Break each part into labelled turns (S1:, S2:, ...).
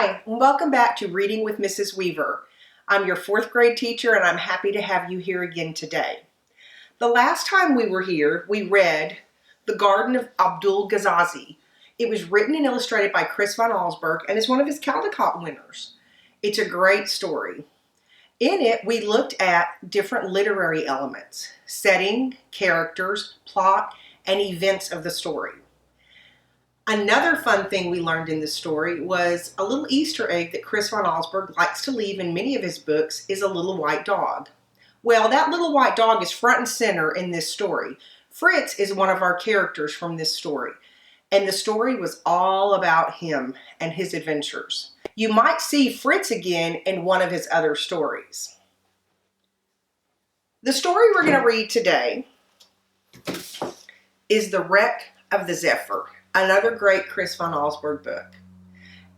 S1: Hi, and welcome back to Reading with Mrs. Weaver. I'm your fourth grade teacher, and I'm happy to have you here again today. The last time we were here, we read The Garden of Abdul Ghazazi. It was written and illustrated by Chris von Allsburg and is one of his Caldecott winners. It's a great story. In it, we looked at different literary elements, setting, characters, plot, and events of the story. Another fun thing we learned in this story was a little Easter egg that Chris von Allsburg likes to leave in many of his books is a little white dog. Well, that little white dog is front and center in this story. Fritz is one of our characters from this story, and the story was all about him and his adventures. You might see Fritz again in one of his other stories. The story we're going to read today is The Wreck of the Zephyr, another great Chris von Allsburg book.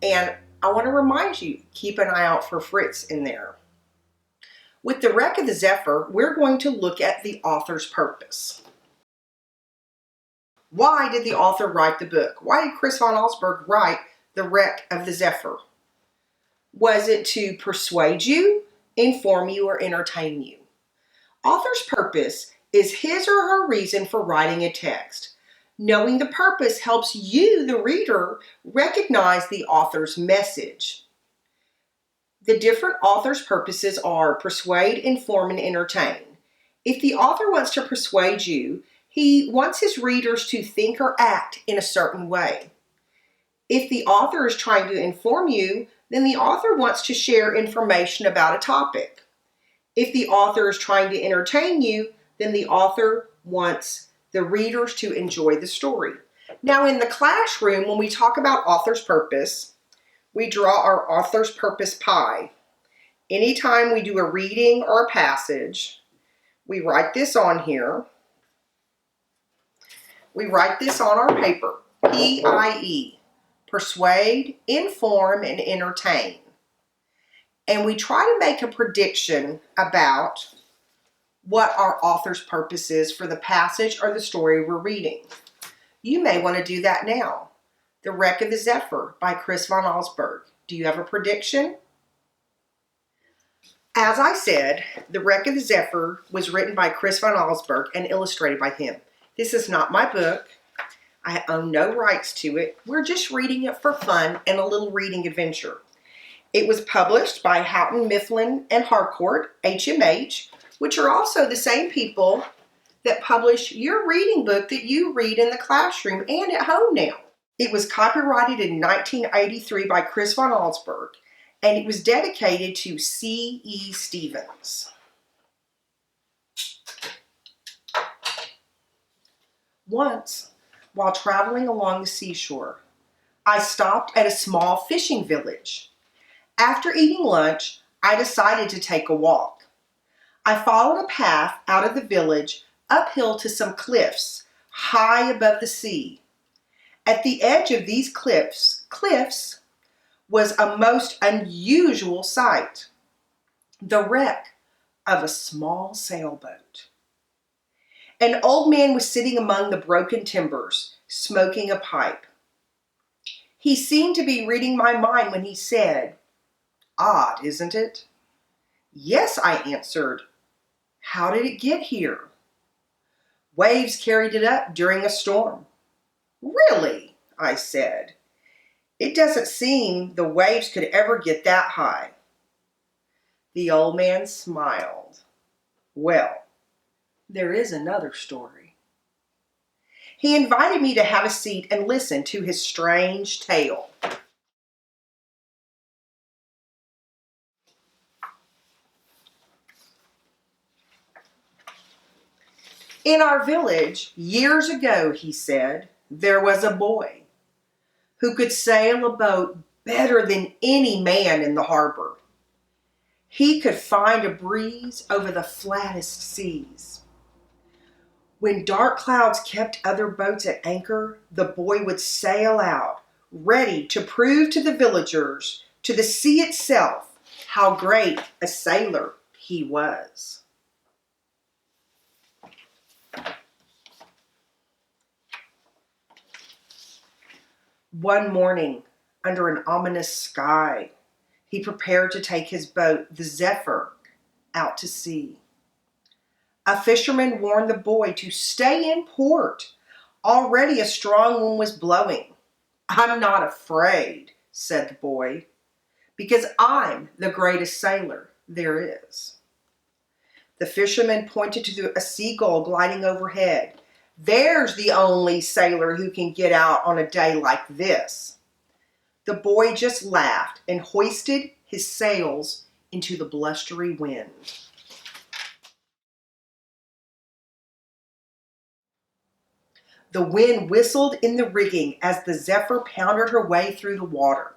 S1: And I want to remind you, keep an eye out for Fritz in there. With The Wreck of the Zephyr, we're going to look at the author's purpose. Why did the author write the book? Why did Chris von Allsburg write The Wreck of the Zephyr? Was it to persuade you, inform you, or entertain you? Author's purpose is his or her reason for writing a text. Knowing the purpose helps you, the reader, recognize the author's message. The different author's purposes are persuade, inform, and entertain. If the author wants to persuade you, he wants his readers to think or act in a certain way. If the author is trying to inform you, then the author wants to share information about a topic. If the author is trying to entertain you, then the author wants the readers to enjoy the story. Now in the classroom, when we talk about author's purpose, we draw our author's purpose pie. Anytime we do a reading or a passage, we write this on here. We write this on our paper, P-I-E, persuade, inform, and entertain. And we try to make a prediction about what our author's purpose is for the passage or the story we're reading. You may want to do that now. The Wreck of the Zephyr by Chris von Allsburg. Do you have a prediction? As I said, The Wreck of the Zephyr was written by Chris von Allsburg and illustrated by him. This is not my book. I own no rights to it. We're just reading it for fun and a little reading adventure. It was published by Houghton, Mifflin, and Harcourt, HMH, which are also the same people that publish your reading book that you read in the classroom and at home now. It was copyrighted in 1983 by Chris von Allsburg, and it was dedicated to C.E. Stevens. Once, while traveling along the seashore, I stopped at a small fishing village. After eating lunch, I decided to take a walk. I followed a path out of the village uphill to some cliffs high above the sea. At the edge of these cliffs was a most unusual sight. The wreck of a small sailboat. An old man was sitting among the broken timbers, smoking a pipe. He seemed to be reading my mind when he said, "Odd, isn't it?" "Yes," I answered. "How did it get here?" "Waves carried it up during a storm." "Really?" I said. "It doesn't seem the waves could ever get that high." The old man smiled. "Well, there is another story." He invited me to have a seat and listen to his strange tale. "In our village, years ago," he said, "there was a boy who could sail a boat better than any man in the harbor. He could find a breeze over the flattest seas. When dark clouds kept other boats at anchor, the boy would sail out, ready to prove to the villagers, to the sea itself, how great a sailor he was." One morning, Under an ominous sky, he prepared to take his boat, the Zephyr, out to sea. A fisherman warned the boy to stay in port. Already a strong wind was blowing. "I'm not afraid," said the boy, "because I'm the greatest sailor there is." The fisherman pointed to a seagull gliding overhead. "There's the only sailor who can get out on a day like this." The boy just laughed and hoisted his sails into the blustery wind. The wind whistled in the rigging as the Zephyr pounded her way through the water.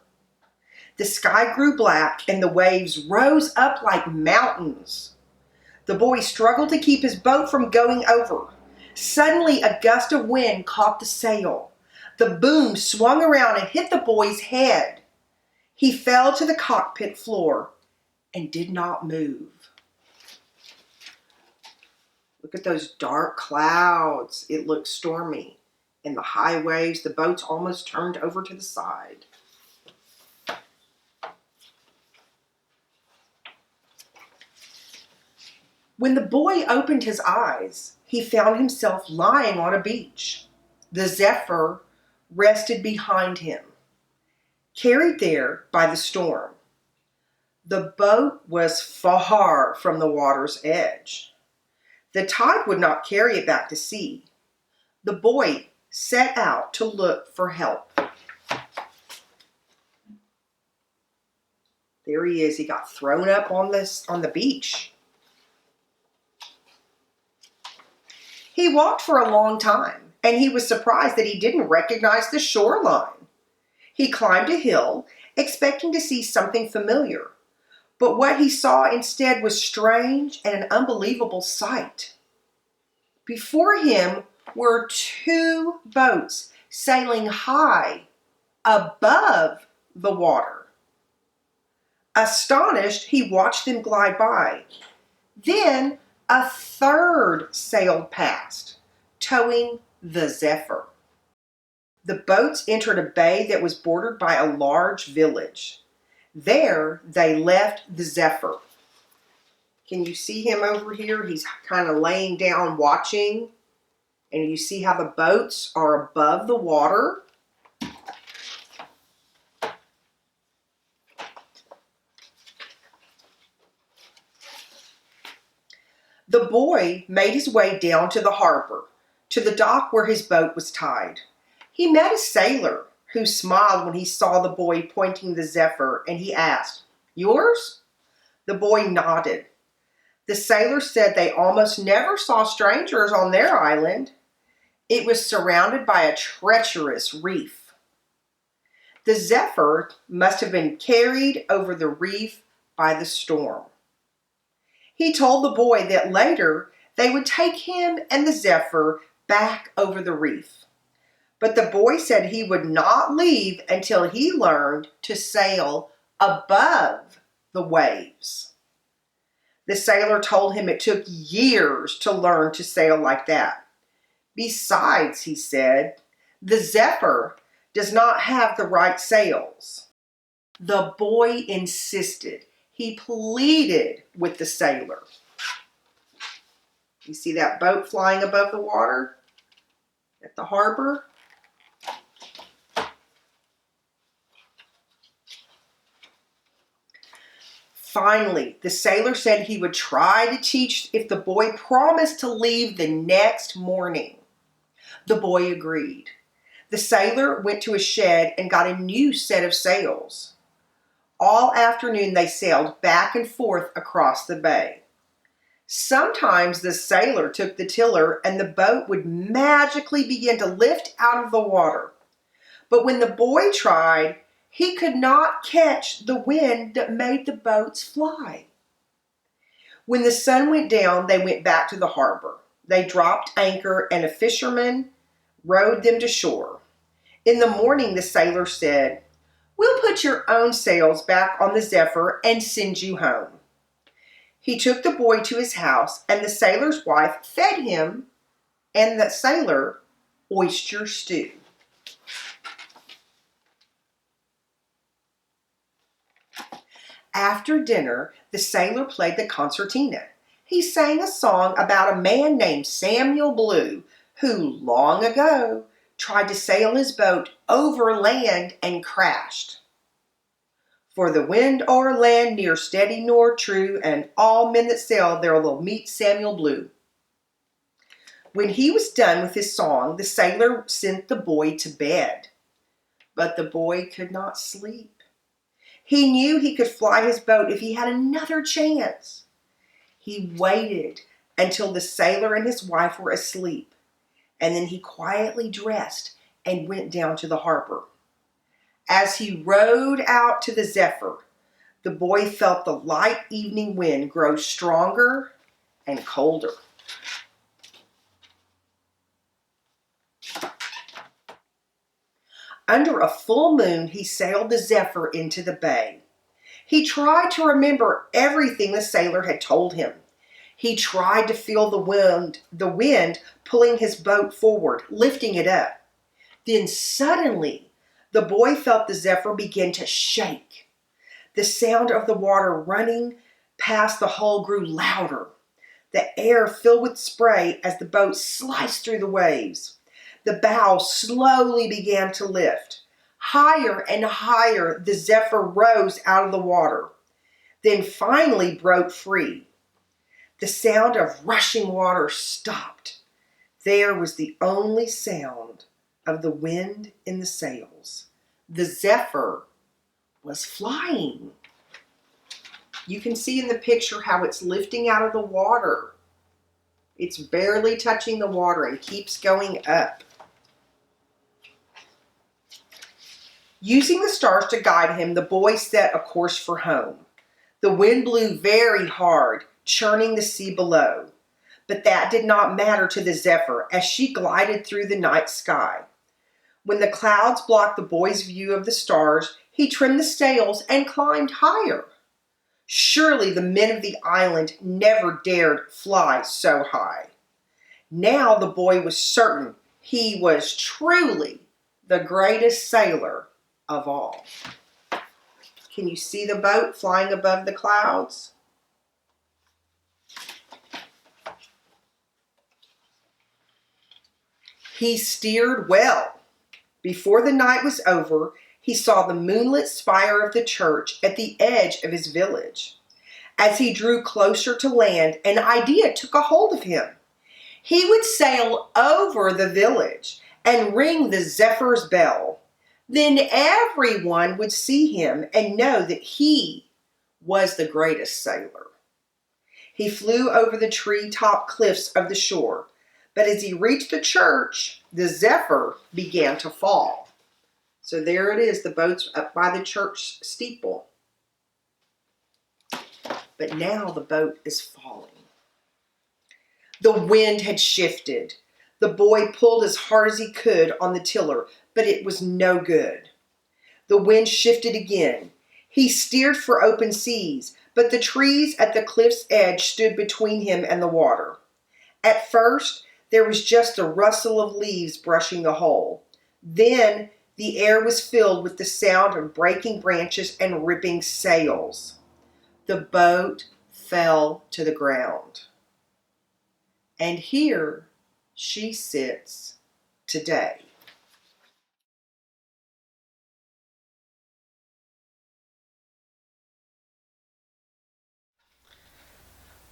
S1: The sky grew black and the waves rose up like mountains. The boy struggled to keep his boat from going over. Suddenly, a gust of wind caught the sail. The boom swung around and hit the boy's head. He fell to the cockpit floor and did not move. Look at those dark clouds. It looked stormy. And the high waves, the boat's almost turned over to the side. When the boy opened his eyes, he found himself lying on a beach. The Zephyr rested behind him, carried there by the storm. The boat was far from the water's edge. The tide would not carry it back to sea. The boy set out to look for help. There he is. He got thrown up on the beach. He walked for a long time, and he was surprised that he didn't recognize the shoreline. He climbed a hill, expecting to see something familiar. But what he saw instead was strange and an unbelievable sight. Before him were two boats sailing high above the water. Astonished, he watched them glide by. Then a third sailed past, towing the Zephyr. The boats entered a bay that was bordered by a large village. There they left the Zephyr. Can you see him over here? He's kind of laying down watching. And you see how the boats are above the water. The boy made his way down to the harbor, to the dock where his boat was tied. He met a sailor who smiled when he saw the boy pointing the Zephyr, and he asked, "Yours?" The boy nodded. The sailor said they almost never saw strangers on their island. It was surrounded by a treacherous reef. The Zephyr must have been carried over the reef by the storm. He told the boy that later they would take him and the Zephyr back over the reef. But the boy said he would not leave until he learned to sail above the waves. The sailor told him it took years to learn to sail like that. Besides, he said, the Zephyr does not have the right sails. The boy insisted. He pleaded with the sailor. You see that boat flying above the water at the harbor? Finally, the sailor said he would try to teach if the boy promised to leave the next morning. The boy agreed. The sailor went to a shed and got a new set of sails. All afternoon they sailed back and forth across the bay. Sometimes the sailor took the tiller and the boat would magically begin to lift out of the water. But when the boy tried, he could not catch the wind that made the boats fly. When the sun went down, they went back to the harbor. They dropped anchor and a fisherman rowed them to shore. In the morning, the sailor said, "We'll put your own sails back on the Zephyr and send you home." He took the boy to his house, and the sailor's wife fed him and the sailor oyster stew. After dinner, the sailor played the concertina. He sang a song about a man named Samuel Blue who, long ago, tried to sail his boat over land and crashed. For the wind o'er land near steady nor true, and all men that sail there will meet Samuel Blue. When he was done with his song, the sailor sent the boy to bed. But the boy could not sleep. He knew he could fly his boat if he had another chance. He waited until the sailor and his wife were asleep, and then he quietly dressed and went down to the harbor. As he rowed out to the Zephyr, the boy felt the light evening wind grow stronger and colder. Under a full moon, he sailed the Zephyr into the bay. He tried to remember everything the sailor had told him. He tried to feel the wind pulling his boat forward, lifting it up. Then suddenly, the boy felt the Zephyr begin to shake. The sound of the water running past the hull grew louder. The air filled with spray as the boat sliced through the waves. The bow slowly began to lift. Higher and higher, the Zephyr rose out of the water, then finally broke free. The sound of rushing water stopped. There was the only sound of the wind in the sails. The Zephyr was flying. You can see in the picture how it's lifting out of the water. It's barely touching the water and keeps going up. Using the stars to guide him, the boy set a course for home. The wind blew very hard, churning the sea below. But that did not matter to the Zephyr as she glided through the night sky. When the clouds blocked the boy's view of the stars, he trimmed the sails and climbed higher. Surely the men of the island never dared fly so high. Now the boy was certain he was truly the greatest sailor of all. Can you see the boat flying above the clouds? He steered well. Before the night was over, he saw the moonlit spire of the church at the edge of his village. As he drew closer to land, an idea took a hold of him. He would sail over the village and ring the Zephyr's bell. Then everyone would see him and know that he was the greatest sailor. He flew over the treetop cliffs of the shore, but as he reached the church, the Zephyr began to fall. So there it is, the boat's up by the church steeple. But now the boat is falling. The wind had shifted. The boy pulled as hard as he could on the tiller, but it was no good. The wind shifted again. He steered for open seas, but the trees at the cliff's edge stood between him and the water. At first, there was just the rustle of leaves brushing the hull. Then, the air was filled with the sound of breaking branches and ripping sails. The boat fell to the ground. And here she sits today.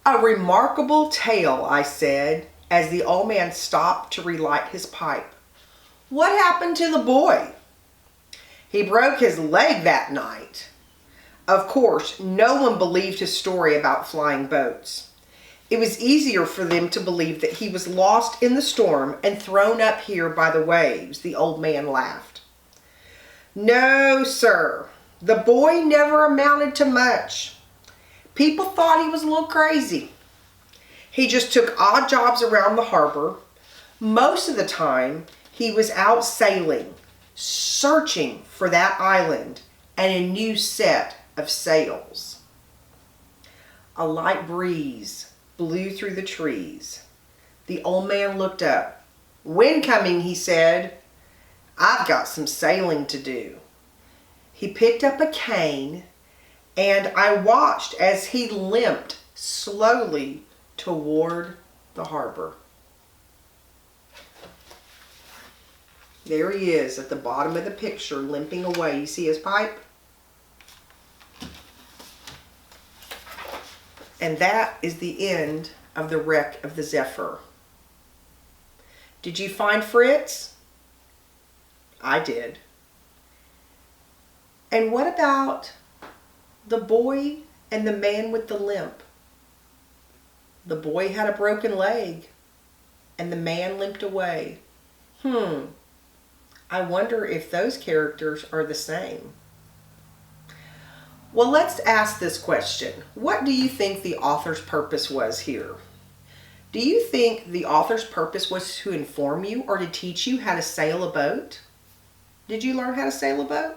S1: A remarkable tale, I said, as the old man stopped to relight his pipe. What happened to the boy? He broke his leg that night. Of course, no one believed his story about flying boats. It was easier for them to believe that he was lost in the storm and thrown up here by the waves, the old man laughed. No, sir, the boy never amounted to much. People thought he was a little crazy. He just took odd jobs around the harbor. Most of the time, he was out sailing, searching for that island and a new set of sails. A light breeze blew through the trees. The old man looked up. Wind coming, he said. I've got some sailing to do. He picked up a cane and I watched as he limped slowly toward the harbor. There he is at the bottom of the picture, limping away. You see his pipe? And that is the end of the wreck of the Zephyr. Did you find Fritz? I did. And what about the boy and the man with the limp? The boy had a broken leg, and the man limped away. I wonder if those characters are the same. Well, let's ask this question. What do you think the author's purpose was here? Do you think the author's purpose was to inform you or to teach you how to sail a boat? Did you learn how to sail a boat?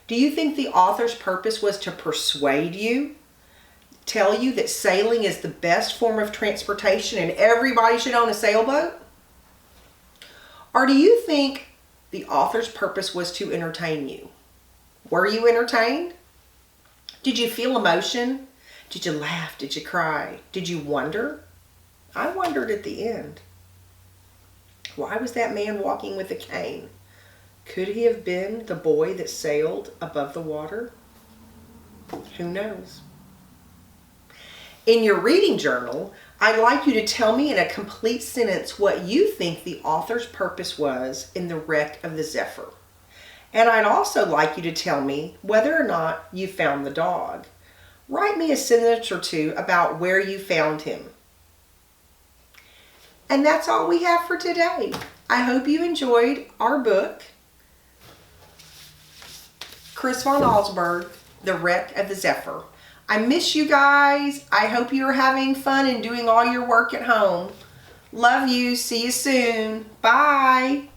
S1: Do you think the author's purpose was to persuade you, tell you that sailing is the best form of transportation and everybody should own a sailboat? Or do you think the author's purpose was to entertain you? Were you entertained? Did you feel emotion? Did you laugh? Did you cry? Did you wonder? I wondered at the end. Why was that man walking with a cane? Could he have been the boy that sailed above the water? Who knows? In your reading journal, I'd like you to tell me in a complete sentence what you think the author's purpose was in the wreck of the Zephyr. And I'd also like you to tell me whether or not you found the dog. Write me a sentence or two about where you found him. And that's all we have for today. I hope you enjoyed our book, Chris von Allsburg, The Wreck of the Zephyr. I miss you guys. I hope you're having fun and doing all your work at home. Love you. See you soon. Bye.